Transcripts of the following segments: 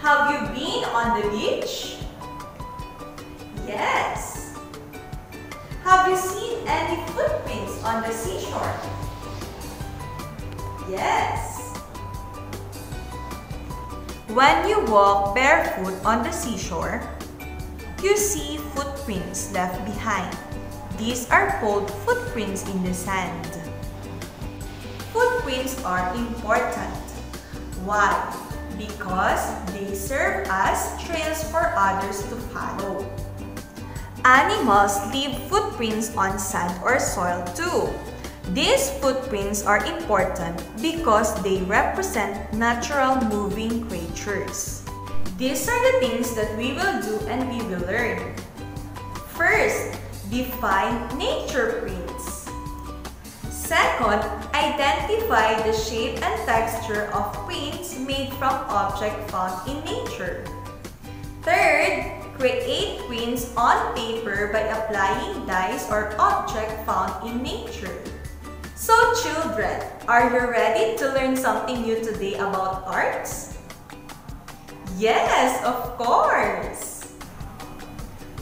Have you been on the beach? Yes. Have you seen any footprints on the seashore? Yes. When you walk barefoot on the seashore, you see footprints left behind. These are called footprints in the sand. Footprints are important. Why? Because they serve as trails for others to follow. Animals leave footprints on sand or soil too. These footprints are important because they represent natural moving creatures. These are the things that we will do and we will learn. First, define nature prints. Second, identify the shape and texture of prints made from objects found in nature. Third, create prints on paper by applying dyes or objects found in nature. So children, are you ready to learn something new today about arts? Yes, of course!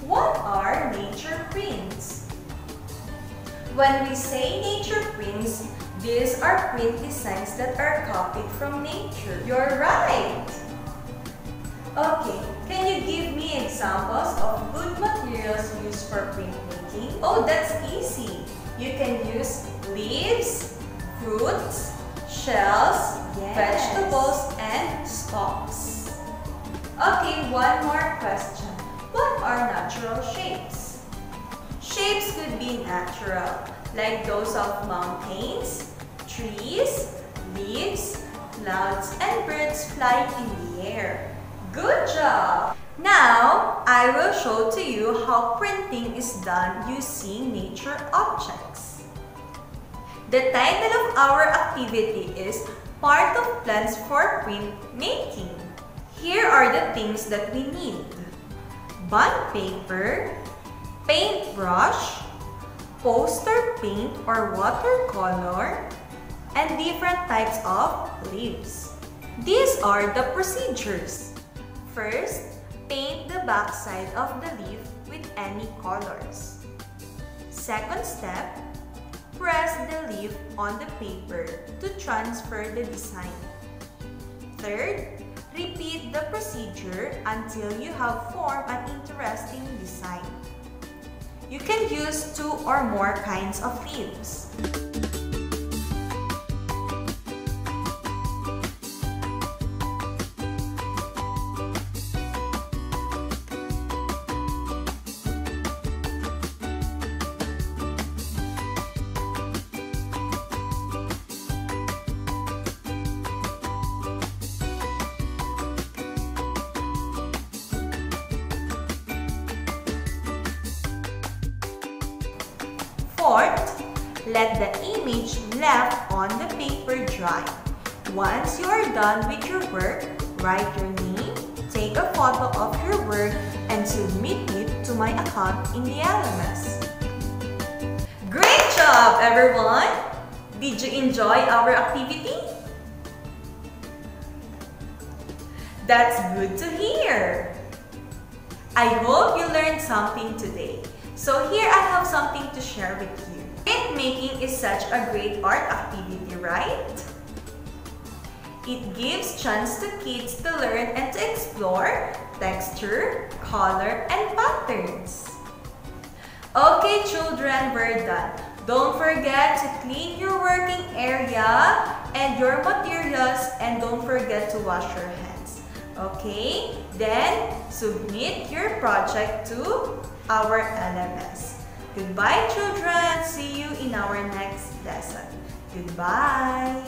What are nature prints? When we say nature prints, these are print designs that are copied from nature. You're right! Okay, can you give me examples of good materials used for printmaking? Oh, that's easy! You can use leaves, fruits, shells, vegetables, and stalks. Okay, one more question. What are natural shapes? Shapes could be natural, like those of mountains, trees, leaves, clouds, and birds flying in the air. Good job! Now, I will show to you how printing is done using nature objects. The title of our activity is Part of Plans for Printmaking. Here are the things that we need: bond paper, paintbrush, poster paint or watercolor, and different types of leaves. These are the procedures. First, paint the backside of the leaf with any colors. Second step, press the leaf on the paper to transfer the design. Third, repeat the procedure until you have formed an interesting design. You can use 2 or more kinds of leaves. Fourth, let the image left on the paper dry. Once you are done with your work, write your name, take a photo of your work, and submit it to my account in the LMS. Great job, everyone! Did you enjoy our activity? That's good to hear! I hope you learned something today. So here I have something to share with you. Printmaking is such a great art activity, right? It gives chance to kids to learn and to explore texture, color, and patterns. Okay, children, we're done. Don't forget to clean your working area and your materials, and don't forget to wash your hands. Okay? Then, submit your project to our LMS. Goodbye, children. See you in our next lesson. Goodbye.